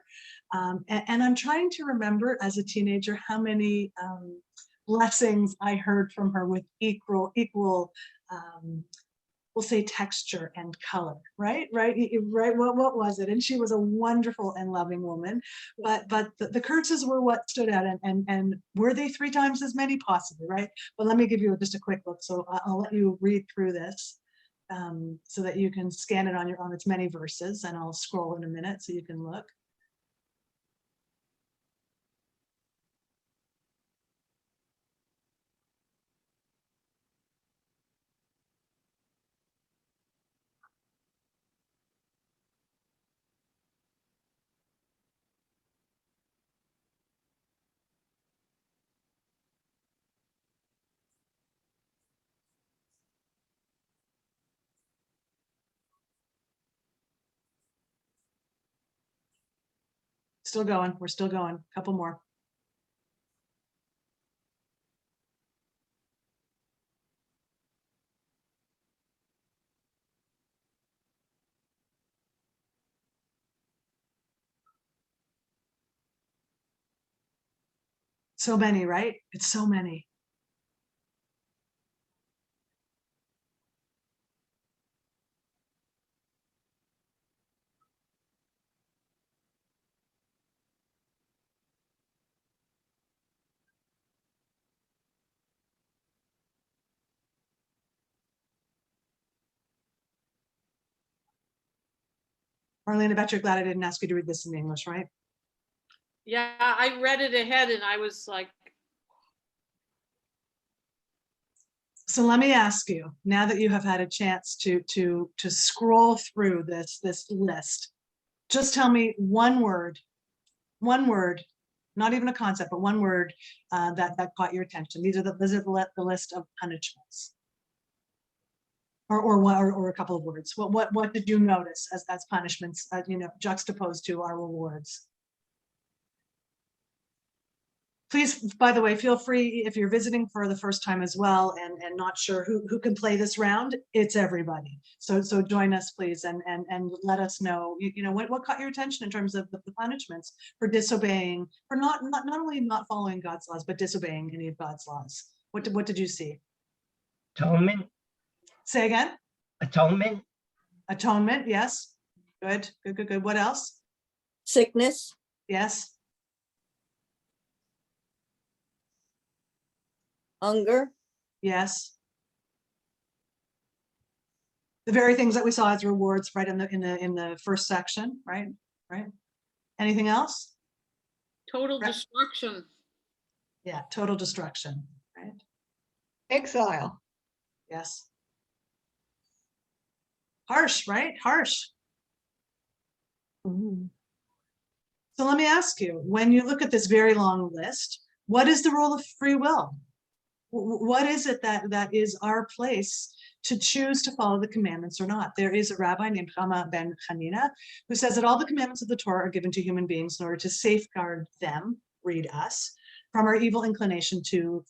Speaker 1: And I'm trying to remember as a teenager how many blessings I heard from her with equal we'll say texture and color, right? What was it? And she was a wonderful and loving woman, but the curses were what stood out, and were they 3 times as many? Possibly, right? But let me give you just a quick look. So I'll let you read through this so that you can scan it on its many verses, and I'll scroll in a minute so you can look. Still going. We're still going. Couple more. So many, right? It's so many. Marlene, I bet you're glad I didn't ask you to read this in English, right?
Speaker 3: Yeah, I read it ahead and I was like,
Speaker 1: So let me ask you, now that you have had a chance to scroll through this list, just tell me one word, not even a concept, but one word that caught your attention. These are the list of punishments, or a couple of words. What did you notice as punishments, juxtaposed to our rewards? Please, by the way, feel free if you're visiting for the first time as well and not sure who can play this round, it's everybody. So join us, please, and let us know, you know, what caught your attention in terms of the punishments for disobeying, for not only not following God's laws, but disobeying any of God's laws. What did you see?
Speaker 8: Atonement,
Speaker 1: Say again?
Speaker 8: atonement,
Speaker 1: Atonement, yes. Good. What else?
Speaker 6: Sickness,
Speaker 1: Yes.
Speaker 6: hunger,
Speaker 1: Yes. The very things that we saw as rewards, right, in the first section, right? Right. Anything else?
Speaker 3: Total
Speaker 1: Right.
Speaker 3: destruction.
Speaker 1: Yeah, total destruction, right?
Speaker 4: Exile.
Speaker 1: Yes. Harsh, right? Harsh.
Speaker 6: mhm,
Speaker 1: So let me ask you, when you look at this very long list, what is the role of free will? What is it that is our place to choose to follow the commandments or not? There is a rabbi named Chama ben Hanina who says that all the commandments of the Torah are given to human beings in order to safeguard them, read us, from our inclination to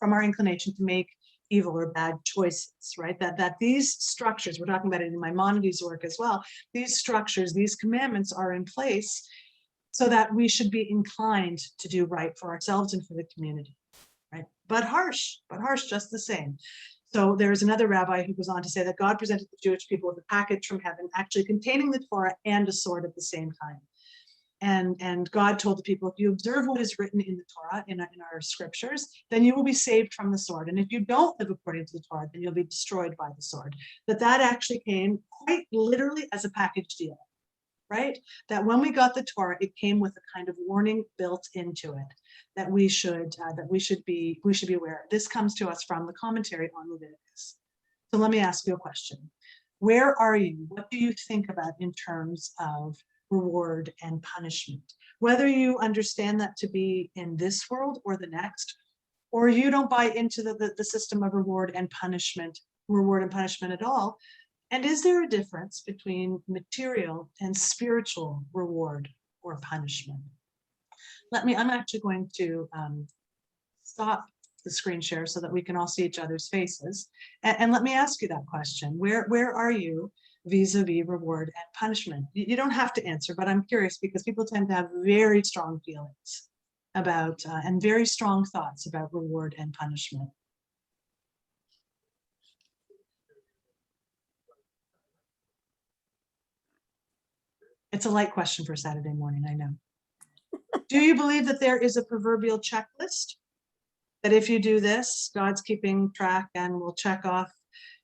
Speaker 1: make evil or bad choices, right? That these structures, we're talking about it in Maimonides' work as well, these structures, these commandments are in place so that we should be inclined to do right for ourselves and for the community. Right? But harsh just the same. So there's another rabbi who goes on to say that God presented the Jewish people with a package from heaven, actually containing the Torah and a sword at the same time. And God told the people, if you observe what is written in the Torah, in our scriptures, then you will be saved from the sword. And if you don't live according to the Torah, then you'll be destroyed by the sword. That actually came quite literally as a package deal. Right? That when we got the Torah, it came with a kind of warning built into it that we should be aware. This comes to us from the commentary on Leviticus. So let me ask you a question. Where are you? What do you think about in terms of reward and punishment? Whether you understand that to be in this world or the next, or you don't buy into the system of reward and punishment at all. And is there a difference between material and spiritual reward or punishment? I'm actually going to stop the screen share so that we can all see each other's faces. And let me ask you that question. Where are you vis-a-vis reward and punishment? You don't have to answer, but I'm curious because people tend to have very strong feelings about and very strong thoughts about reward and punishment. It's a light question for Saturday morning, I know. Do you believe that there is a proverbial checklist? That if you do this, God's keeping track and will check off,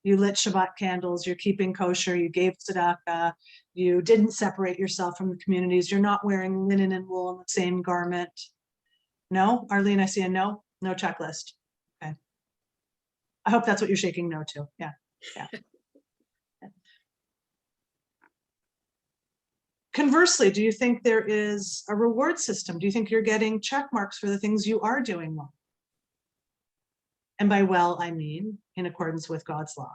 Speaker 1: you lit Shabbat candles, you're keeping kosher, you gave tzedakah, you didn't separate yourself from the communities, you're not wearing linen and wool in the same garment. No? Arlene, I see a no? No checklist. Okay. I hope that's what you're shaking no to. Yeah. Conversely, do you think there is a reward system? Do you think you're getting check marks for the things you are doing well? And by well, I mean in accordance with God's law.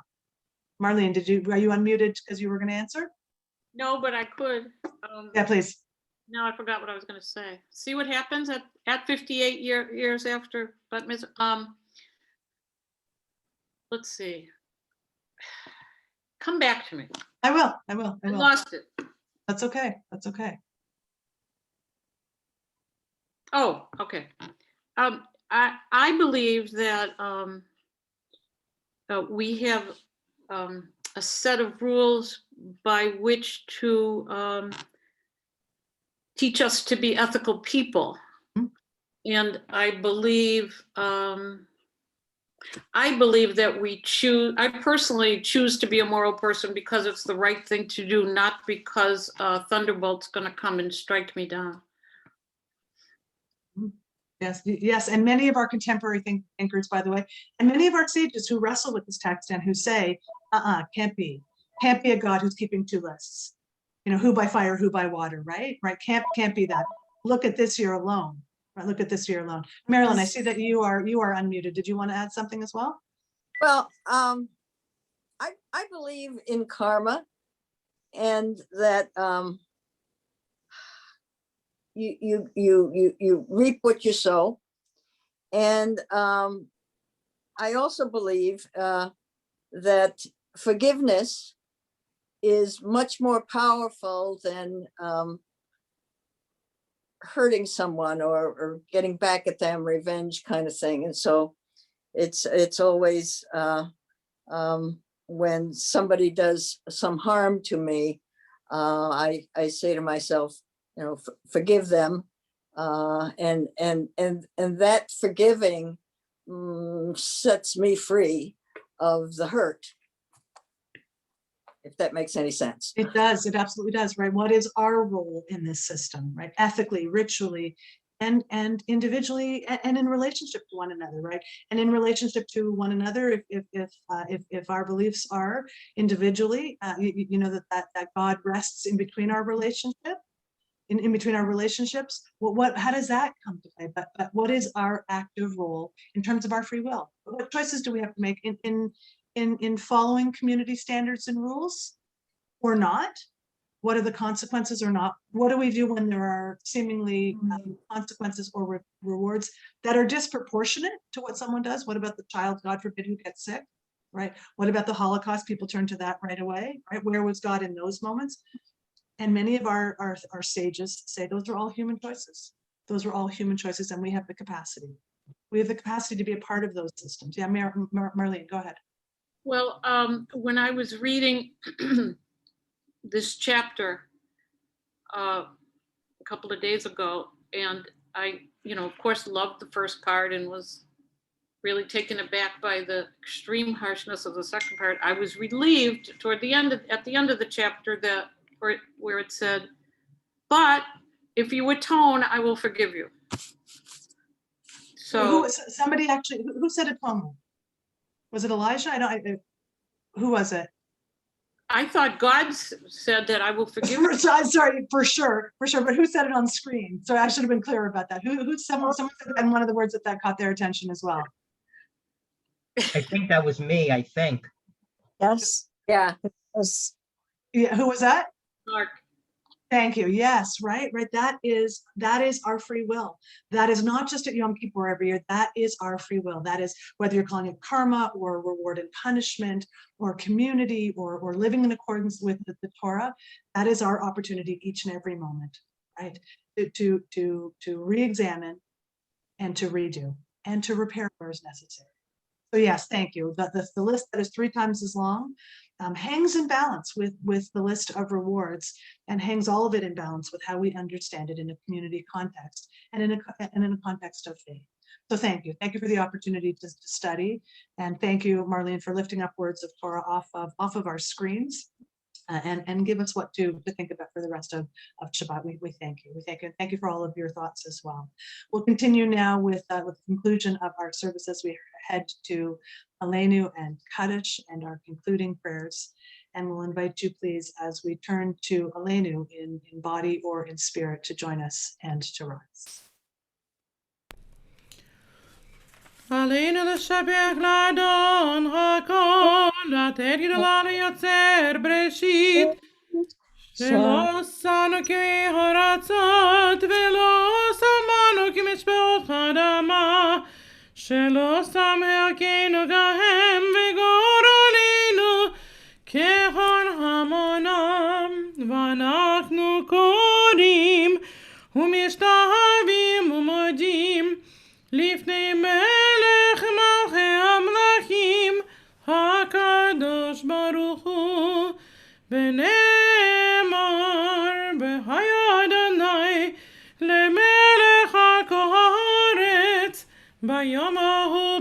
Speaker 1: Marlene, are you unmuted because you were going to answer?
Speaker 3: No, but I could.
Speaker 1: Yeah, please.
Speaker 3: Now I forgot what I was going to say. See what happens at 58 years after Bat Mitzvah. Let's see. Come back to me.
Speaker 1: I will.
Speaker 3: I lost it.
Speaker 1: That's okay. That's okay.
Speaker 3: Oh, okay. I believe that we have a set of rules by which to teach us to be ethical people.
Speaker 1: Mhm.
Speaker 3: And I believe that I personally choose to be a moral person because it's the right thing to do, not because Thunderbolt's going to come and strike me down.
Speaker 1: Yes, and many of our contemporary thinkers, by the way, and many of our sages who wrestle with this text and who say, can't be a God who's keeping two lists. You know, who by fire, who by water, right? Right, can't be that. Look at this year alone. Right, look at this year alone. Marilyn, I see that you are unmuted. Did you want to add something as well?
Speaker 6: well, I believe in karma and that you reap what you sow. And I also believe that forgiveness is much more powerful than hurting someone or getting back at them, revenge kind of thing. And so it's always when somebody does some harm to me, I say to myself, forgive them, and that forgiving sets me free of the hurt, if that makes any sense.
Speaker 1: It does. It absolutely does, right? What is our role in this system, right? Ethically, ritually, and individually, and in relationship to one another, right? And in relationship to one another, if our beliefs are individually, you know that God rests in between our relationship, in between our relationships. How does that come to play? But what is our active role in terms of our free will? What choices do we have to make in following community standards and rules, or not? What are the consequences or not? What do we do when there are seemingly consequences or rewards that are disproportionate to what someone does? What about the child, God forbid, who gets sick, right? What about the Holocaust? People turn to that right away, right? Where was God in those moments? And many of our sages say those are all human choices. Those are all human choices, and we have the capacity. We have the capacity to be a part of those systems. Yeah, Marlene, go ahead.
Speaker 3: Well, when I was reading this chapter a couple of days ago, and I, of course, loved the first part and was really taken aback by the extreme harshness of the second part. I was relieved toward the end, at the end of the chapter, that where it said, "But if you atone, I will forgive you." So
Speaker 1: Somebody actually, who said atonement? Was it Elijah? Who was it?
Speaker 3: I thought God said that I will forgive you.
Speaker 1: I'm sorry, for sure. But who said it on screen? So I should have been clear about that. Someone said, and one of the words that caught their attention as well.
Speaker 8: I think that was me, I think.
Speaker 4: Yes.
Speaker 6: Yeah.
Speaker 1: Yeah, who was that?
Speaker 3: Mark.
Speaker 1: Thank you. Yes, right. That is our free will. That is not just at Yom Kippur every year. That is our free will. That is whether you're calling it karma or reward and punishment or community or living in accordance with the Torah. That is our opportunity each and every moment, right? To re-examine and to redo and to repair where is necessary. So yes, thank you. The list that is 3 times as long hangs in balance with the list of rewards, and hangs all of it in balance with how we understand it in a community context and in a context of faith. So thank you. Thank you for the opportunity to study, and thank you, Marlene, for lifting up words of Torah off of our screens. And give us what to think about for the rest of Shabbat. We thank you. We thank you. Thank you for all of your thoughts as well. We'll continue now with the conclusion of our service as we head to Aleinu and Kaddish and our concluding prayers. And we'll invite you, please, as we turn to Aleinu in body or in spirit, to join us and to rise.
Speaker 2: עלינו לשבח לאדון הכל, לתת גדולה ליוצר בראשית, שלא עשנו כהרצות ולא שמנו כמשפחות אדמה, שלא שם חלקנו כהם וגורלנו ככל המונם, ואנחנו קוראים ומשתחווים ומודים לפני מלך מלכי המלכים הקדוש ברוך הוא, ונאמר בחיי אדוני למלך הארץ, ביום ההוא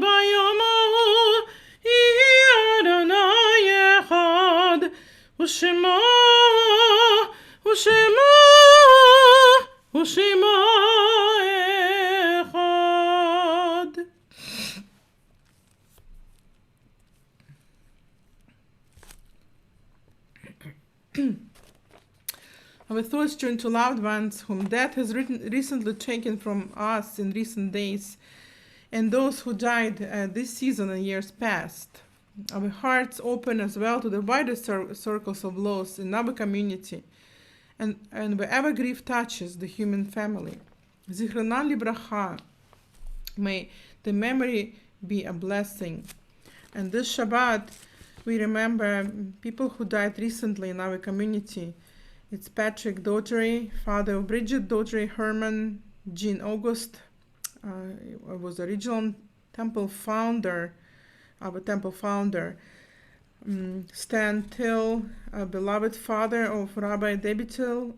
Speaker 2: יהיה אדוני אחד, ושמו Our thoughts turn to loved ones whom death has recently taken from us in recent days, and those who died this season and years past. Our hearts open as well to the wider circles of loss in our community, and wherever grief touches the human family. Zichronan libracha, May the memory be a blessing. And this Shabbat, we remember people who died recently in our community. It's Patrick Daughtry, father of Bridget Daughtry, Herman, Jean August, was the original temple founder, our temple founder. Stan Till, a beloved father of Rabbi Debbie Till,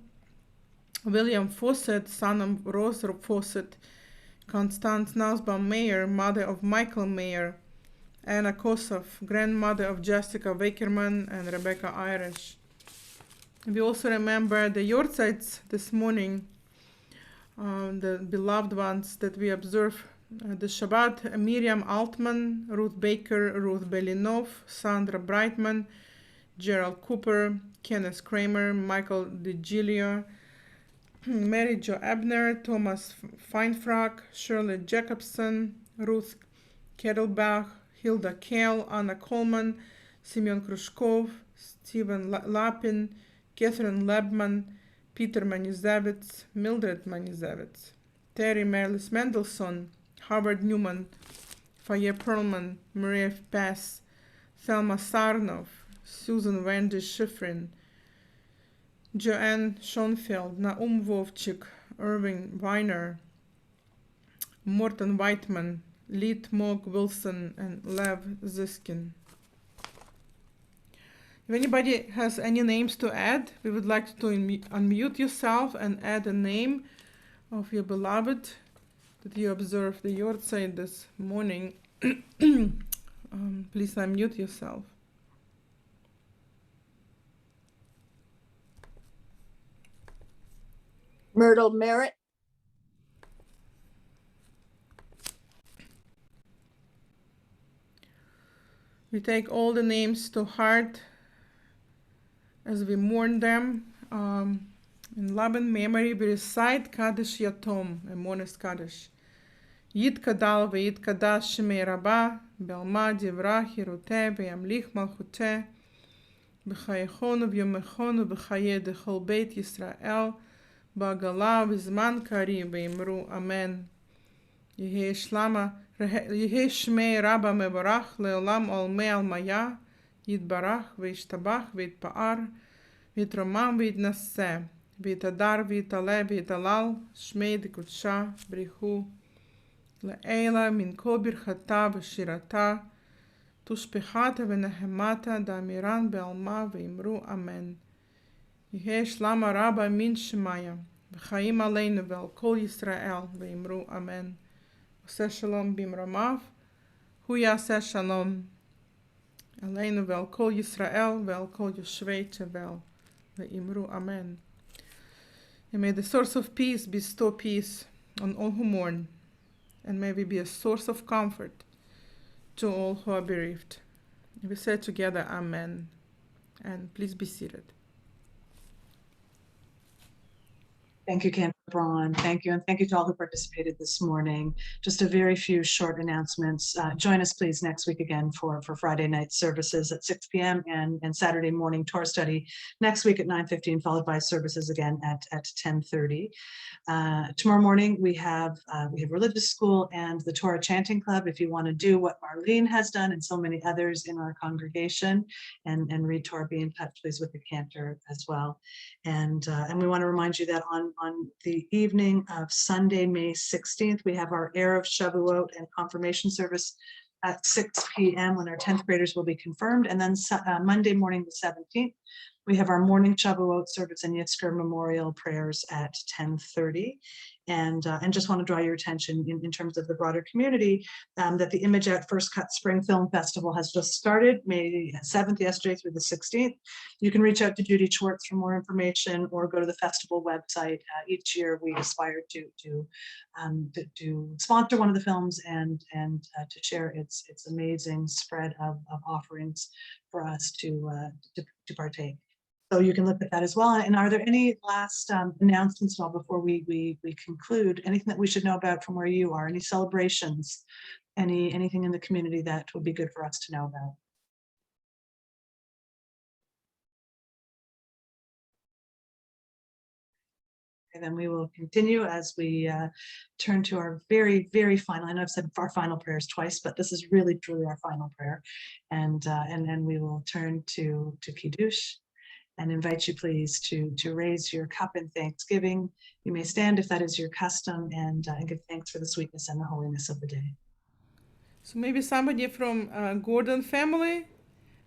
Speaker 2: William Fawcett, son of Rose Fawcett, Constance Nussbaum Mayer, mother of Michael Mayer, Anna Kosov, grandmother of Jessica Wakerman and Rebecca Irish. We also remember the Yortzites this morning, the beloved ones that we observe the Shabbat: Miriam Altman, Ruth Baker, Ruth Belinov, Sandra Brightman, Gerald Cooper, Kenneth Kramer, Michael DiGilio, Mary Jo Ebner, Thomas Feinfrack, Shirley Jacobson, Ruth Kettlebach, Hilda Kale, Anna Coleman, Simeon Krushkov, Stephen Lapin, Catherine Lebman, Peter Manizevitz, Mildred Manizevitz, Terry Merlis Mendelssohn, Howard Newman, Faye Perlman, Maria Pass, Thelma Sarnov, Susan Wendy Schifrin, Joanne Schoenfeld, Naum Wovchik, Irving Weiner, Morton Whiteman, Leet Mog Wilson, and Lev Ziskin. If anybody has any names to add, we would like to unmute yourself and add a name of your beloved that you observed the Yortzeit this morning. Please unmute yourself.
Speaker 6: Myrtle Merritt,
Speaker 2: We take all the names to heart as we mourn them. In love and memory, we recite Kaddish Yatom, a Monis Kaddish. Yid Kadal ve'Yid Kadash Shemei Rabba, Belma Divrah Hiruteh ve'Yamlich Malchuteh, B'chayechonu v'yomechonu b'chayeh dechol Beit Yisrael, Ba'gala v'zman kari ve'imru Amen. Yehei Shmei Rabba mevorach le'olam olmei almaya, Yitbarach ve'yishtabach ve'yitpa'ar, ve'yitromam ve'yitnasseh, ve'yitadar ve'yitaleh ve'yitalal, Shmei dekudsha brichu, Le'ela min kol birchata v'shirata, tushpechata v'nehemata da'amiran be'alma ve'imru Amen. Yehei shlama Rabba min shemaya, v'chaim aleinu ve'al kol Yisrael ve'imru Amen. Oseh shalom bimromav, hu yaseh shalom aleinu ve'al kol Yisrael ve'al kol Yoshvei Tevel ve'imru Amen. And may the source of peace bestow peace on all who mourn, and may we be a source of comfort to all who are bereaved. We say together, Amen. And please be seated.
Speaker 1: Thank you, Cantor Braun. Thank you. And thank you to all who participated this morning. Just a very few short announcements. Join us, please, next week again for Friday night services at 6 p.m. and Saturday morning Torah study next week at 9:15, followed by services again at 10:30. Tomorrow morning, we have religious school and the Torah chanting club. If you want to do what Marlene has done and so many others in our congregation and read Torah, be in touch, please, with the cantor as well. And we want to remind you that on the evening of Sunday, May 16th, we have our Erev Shavuot and confirmation service at 6 p.m. when our 10th graders will be confirmed. And then Monday morning, the 17th, we have our morning Shavuot service and Yitzchak memorial prayers at 10:30. And just want to draw your attention in terms of the broader community that the Image at First Cut Spring Film Festival has just started, May 7th, yesterday through the 16th. You can reach out to Judy Schwartz for more information or go to the festival website. Each year we aspire to sponsor one of the films and to share its amazing spread of offerings for us to partake. So you can look at that as well. And are there any last announcements before we conclude? Anything that we should know about from where you are? Any celebrations? Anything in the community that would be good for us to know about? And then we will continue as we turn to our very, very final. I know I've said our final prayers twice, but this is really truly our final prayer. And then we will turn to Kiddush and invite you please to raise your cup in thanksgiving. You may stand if that is your custom, and give thanks for the sweetness and the holiness of the day.
Speaker 2: So maybe somebody from Gordon family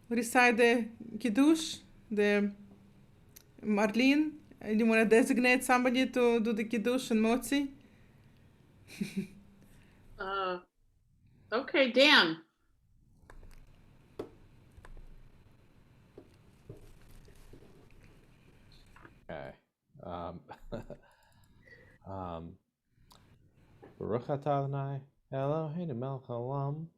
Speaker 2: recite the Kiddush, the Marlene. You want to designate somebody to do the Kiddush and Motzi?
Speaker 3: Okay, Dan.
Speaker 11: Okay. Baruch atah Adonai Eloheinu melech haolam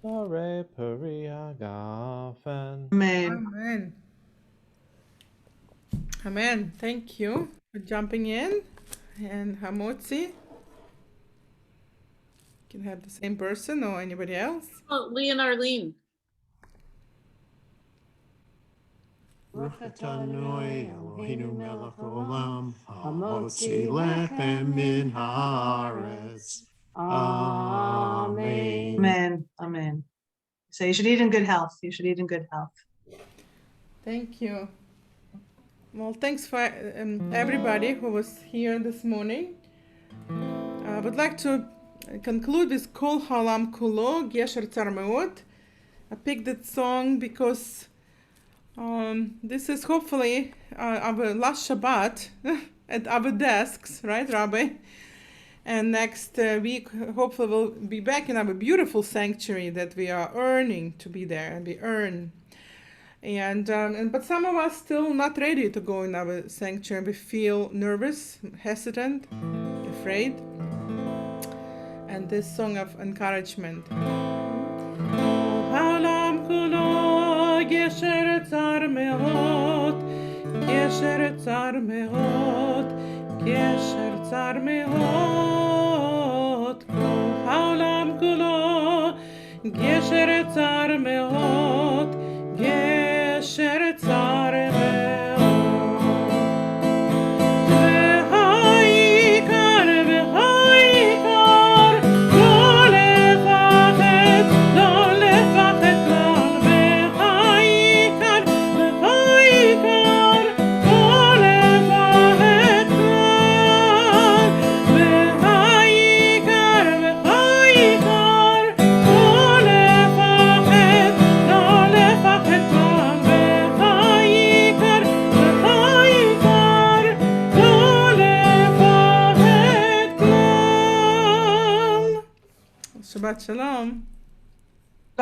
Speaker 11: borei peri hagafen.
Speaker 1: Amen.
Speaker 2: Amen. Amen. Thank you for jumping in. And Hamotzi. Can have the same person or anybody else.
Speaker 3: Oh, Lee and Arlene.
Speaker 5: Baruch atah Adonai Eloheinu melech haolam hamotzi lechem min haaretz. Amen.
Speaker 1: Amen. Amen. So you should eat in good health. You should eat in good health.
Speaker 2: Thank you. Well, thanks for everybody who was here this morning. I would like to conclude with Kol Haolam Kulo, Gesher Tzar Meod. I picked that song because this is hopefully our last Shabbat at our desks, right, Rabbi? And next week, hopefully we'll be back in our beautiful sanctuary that we are earning to be there, and we earn. And but some of us still not ready to go in our sanctuary. We feel nervous, hesitant, afraid. And this song of encouragement. Haolam kulo gesher tzar meod, gesher tzar meod, gesher tzar meod. Haolam kulo gesher tzar meod, gesher tzar meod. Shabbat Shalom.